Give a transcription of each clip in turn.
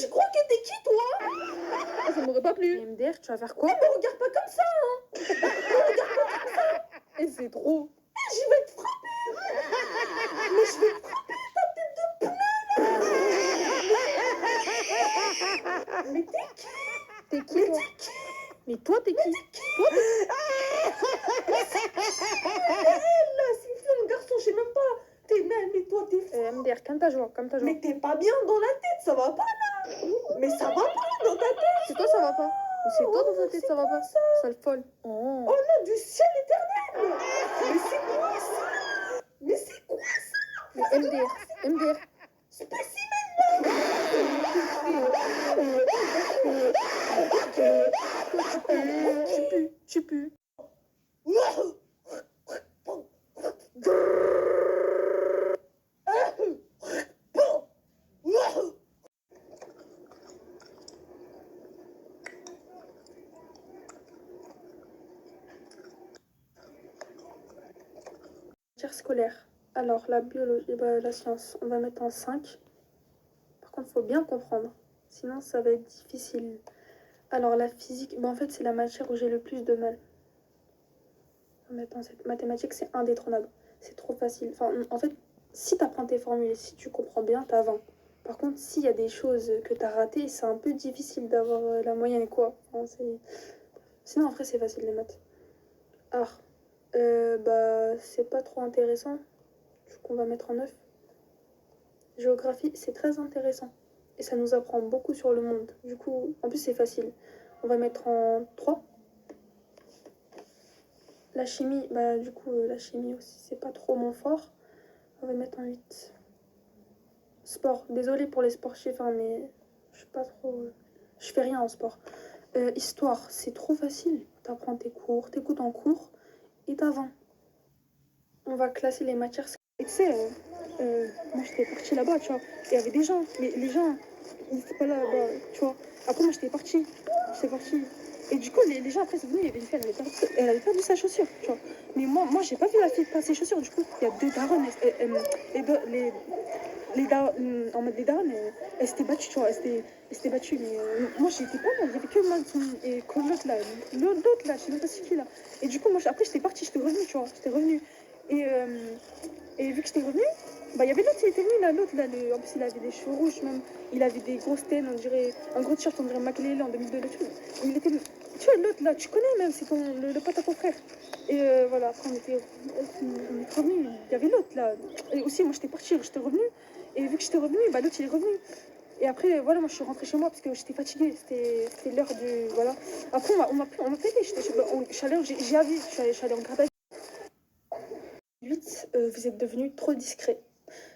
je crois que t'es qui, toi? Ah, ça m'aurait pas plu. MDR, tu vas faire quoi? Me regarde pas comme ça, hein. Et c'est trop. Je vais te frapper. Mais je vais te frapper, ta tête de poulet, là. Mais t'es qui? T'es qui, Mais toi? t'es qui? Mais toi, t'es qui? Toi, t'es Là, c'est une fille, mon garçon, je sais même pas. T'es nana, mais toi, t'es fou. MDR, calme ta joie, calme ta joie. Mais t'es pas bien dans la tête, ça va pas, là. Mais ça va pas dans ta tête. C'est toi, ça va pas. Mais c'est toi dans ta tête, c'est ça va quoi, pas. ça? Sale folle. Oh. Oh non, du ciel éternel. Mais c'est quoi ça? Mais c'est quoi ça? Mais MDR, MDR. Spécimen, Tu pues. Matière scolaire. Alors, la biologie, bah, la science, on va mettre en 5. Par contre, il faut bien comprendre. Sinon, ça va être difficile. Alors, la physique, bah, en fait, c'est la matière où j'ai le plus de mal. On va mettre en 7. Mathématiques, c'est indétrônable. C'est trop facile. Enfin, en fait, si tu apprends tes formules et si tu comprends bien, t'as 20. Par contre, s'il y a des choses que tu as ratées, c'est un peu difficile d'avoir la moyenne, quoi. Enfin, sinon, en vrai, c'est facile, les maths. Art. Bah, c'est pas trop intéressant. Du coup, on va mettre en 9. Géographie, c'est très intéressant. Et ça nous apprend beaucoup sur le monde. Du coup, en plus, c'est facile. On va mettre en 3. La chimie, bah, du coup, la chimie aussi, c'est pas trop mon fort. On va mettre en 8. Sport. Désolée pour les sportifs, hein, mais je suis pas trop. Je fais rien en sport. Histoire, c'est trop facile. T'apprends tes cours, t'écoutes en cours et t'as 20. On va classer les matières. Et tu sais, moi j'étais partie là-bas, tu vois. Et il y avait des gens, mais les gens, ils étaient pas là-bas, tu vois. Après, moi j'étais partie. Et du coup, les gens après, c'est venu, il y avait une fille, elle avait perdu sa chaussure, tu vois. Mais moi j'ai pas vu la fille perdre ses chaussures. Du coup, il y a deux darons, en mode des darons, elles s'étaient battues, tu vois. Elles s'étaient battues, mais moi j'étais pas là, il y avait que moi et que l'autre là, l'autre là, je sais même pas c'est qui là. Et du coup, moi après j'étais partie, j'étais revenue, tu vois. J'étais revenue. Et, et vu que j'étais revenue, bah il y avait l'autre, il était venu là, l'autre là, en plus il avait des cheveux rouges même, il avait des grosses têtes, on dirait, un gros t-shirt, on dirait Makelele en 2002, il était, tu vois l'autre là, tu connais même, c'est le pote à ton frère. Et voilà, après on était revenus, il y avait l'autre là, et aussi moi j'étais partie, j'étais revenue, et vu que j'étais revenue, bah l'autre il est revenu. Et après, voilà, moi je suis rentrée chez moi parce que j'étais fatiguée, c'était l'heure du. Voilà. Après, on m'a pété, je suis allée, je suis allée en garde. 8, vous êtes devenu trop discret.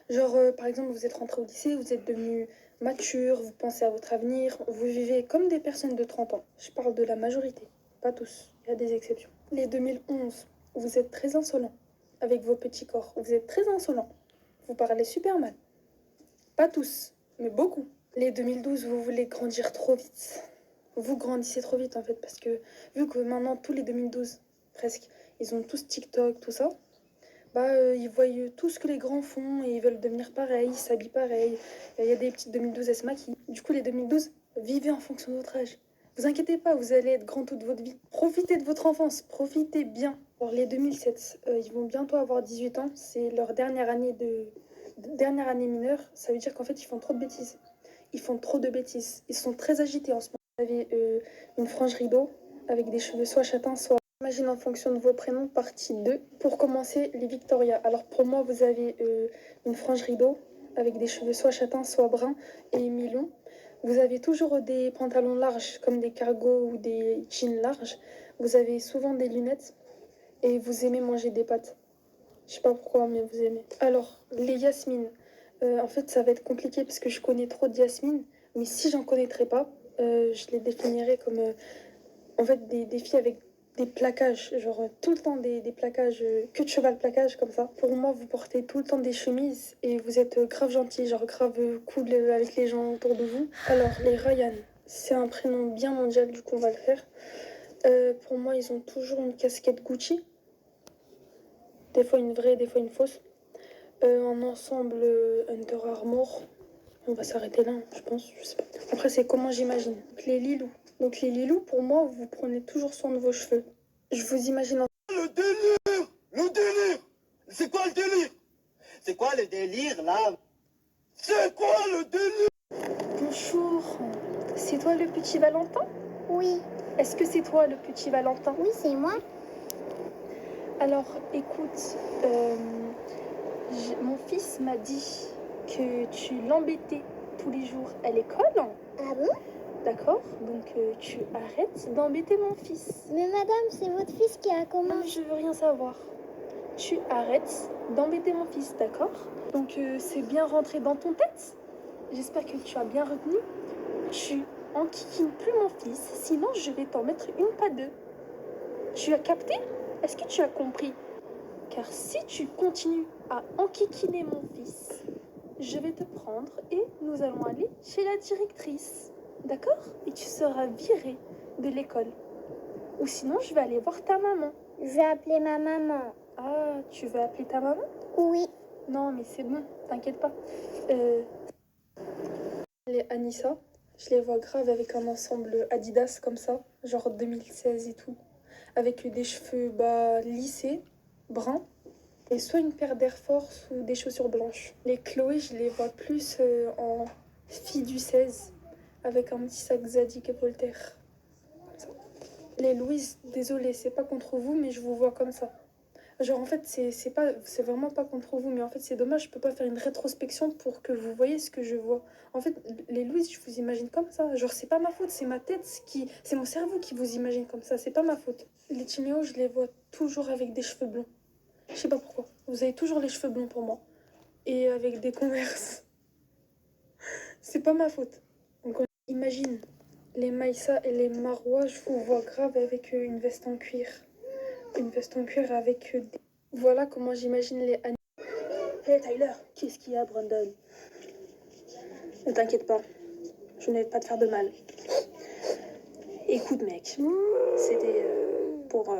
Genre, par exemple, vous êtes rentré au lycée, vous êtes devenu mature, vous pensez à votre avenir, vous vivez comme des personnes de 30 ans. Je parle de la majorité, pas tous, il y a des exceptions. Les 2011, vous êtes très insolent avec vos petits corps, vous êtes très insolent. Vous parlez super mal. Pas tous, mais beaucoup. Les 2012, vous voulez grandir trop vite. Vous grandissez trop vite en fait, parce que vu que maintenant tous les 2012, presque, ils ont tous TikTok, tout ça, bah ils voient tout ce que les grands font et ils veulent devenir pareil, ils s'habillent pareil. Il y a des petites 2012, elles se maquillent. Du coup, les 2012, vivez en fonction de votre âge. Vous inquiétez pas, vous allez être grand toute votre vie. Profitez de votre enfance, profitez bien. Alors les 2007, ils vont bientôt avoir 18 ans, c'est leur dernière année mineure. Ça veut dire qu'en fait, ils font trop de bêtises. Ils font trop de bêtises. Ils sont très agités en ce moment. Vous avez une frange rideau avec des cheveux soit châtains, soit... Imagine en fonction de vos prénoms, partie 2. Pour commencer, les Victoria. Alors pour moi, vous avez une frange rideau avec des cheveux soit châtains, soit bruns et mi-longs. Vous avez toujours des pantalons larges comme des cargos ou des jeans larges. Vous avez souvent des lunettes et vous aimez manger des pâtes. Je sais pas pourquoi, mais vous aimez. Alors, les Yasmine. En fait, ça va être compliqué parce que je connais trop de Yasmine. Mais si j'en connaîtrais pas, je les définirais comme en fait des filles avec des plaquages. Genre tout le temps des plaquages, que de cheval plaquage comme ça. Pour moi, vous portez tout le temps des chemises et vous êtes grave gentil, genre grave cool avec les gens autour de vous. Alors, les Ryan. C'est un prénom bien mondial, du coup, on va le faire. Pour moi, ils ont toujours une casquette Gucci. Des fois une vraie, des fois une fausse. Un ensemble Under Armour. On va s'arrêter là, je pense, je sais pas. Après, c'est comment j'imagine. Donc, les lilous. Donc, les lilous, pour moi, vous prenez toujours soin de vos cheveux. Je vous imagine en... Le délire! Le délire! C'est quoi le délire? C'est quoi le délire là? C'est quoi le délire? Bonjour. C'est toi le petit Valentin? Oui, Est-ce que c'est toi le petit Valentin? oui, c'est moi. Alors, écoute, mon fils m'a dit que tu l'embêtais tous les jours à l'école. Ah bon? D'accord? Donc, tu arrêtes d'embêter mon fils. Mais madame, c'est votre fils qui a Non, comment? mais je veux rien savoir. Tu arrêtes d'embêter mon fils, d'accord? Donc, c'est bien rentré dans ton tête? J'espère que tu as bien retenu. Tu enquiquines plus mon fils, sinon je vais t'en mettre une, pas deux. Tu as capté? Est-ce que tu as compris? Car si tu continues à enquiquiner mon fils, je vais te prendre et nous allons aller chez la directrice. D'accord? Et tu seras viré de l'école. Ou sinon, je vais aller voir ta maman. Je vais appeler ma maman. Ah, tu veux appeler ta maman? Oui. Non, mais c'est bon, t'inquiète pas. Les Anissa, je les vois grave avec un ensemble Adidas comme ça, genre 2016 et tout. Avec des cheveux lissés, bruns, et soit une paire d'Air Force ou des chaussures blanches. Les Chloé, je les vois plus en fille du 16, avec un petit sac Zadig et Voltaire. Comme ça. Les Louise, désolé, c'est pas contre vous, mais je vous vois comme ça. Genre, en fait, c'est vraiment pas contre vous, mais en fait, c'est dommage, je peux pas faire une rétrospection pour que vous voyez ce que je vois. En fait, les Louise, je vous imagine comme ça. Genre, c'est pas ma faute, c'est ma tête c'est mon cerveau qui vous imagine comme ça, c'est pas ma faute. Les Timéo, je les vois toujours avec des cheveux blonds. Je sais pas pourquoi. Vous avez toujours les cheveux blonds pour moi. Et avec des Converse. C'est pas ma faute. Donc, imagine, les Maïssa et les Marois, je vous vois grave avec une veste en cuir. Une veste en cuir avec des... Voilà comment j'imagine les Annie. Hey Tyler, qu'est-ce qu'il y a, Brandon? Ne t'inquiète pas, je ne vais pas te faire de mal. Écoute, mec, c'était pour...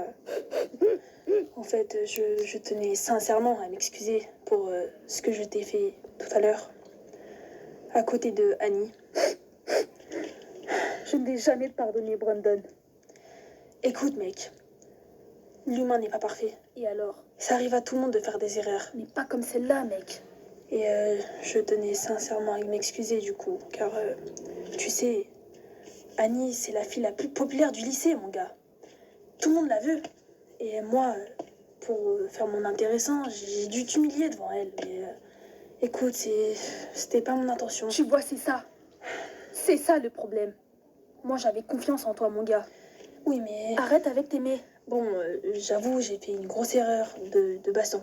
En fait, je tenais sincèrement à m'excuser pour ce que je t'ai fait tout à l'heure, à côté de Annie. Je ne l'ai jamais pardonné, Brandon. Écoute, mec, l'humain n'est pas parfait. Et alors? Ça arrive à tout le monde de faire des erreurs. Mais pas comme celle-là, mec. Et je tenais sincèrement à m'excuser du coup, car tu sais, Annie, c'est la fille la plus populaire du lycée, mon gars. Tout le monde la veut. Et moi, pour faire mon intéressant, j'ai dû t'humilier devant elle. Mais écoute, c'était pas mon intention. Tu vois, c'est ça. C'est ça le problème. Moi, j'avais confiance en toi, mon gars. Oui, mais... Arrête avec tes mais. Bon, j'avoue, j'ai fait une grosse erreur de baston.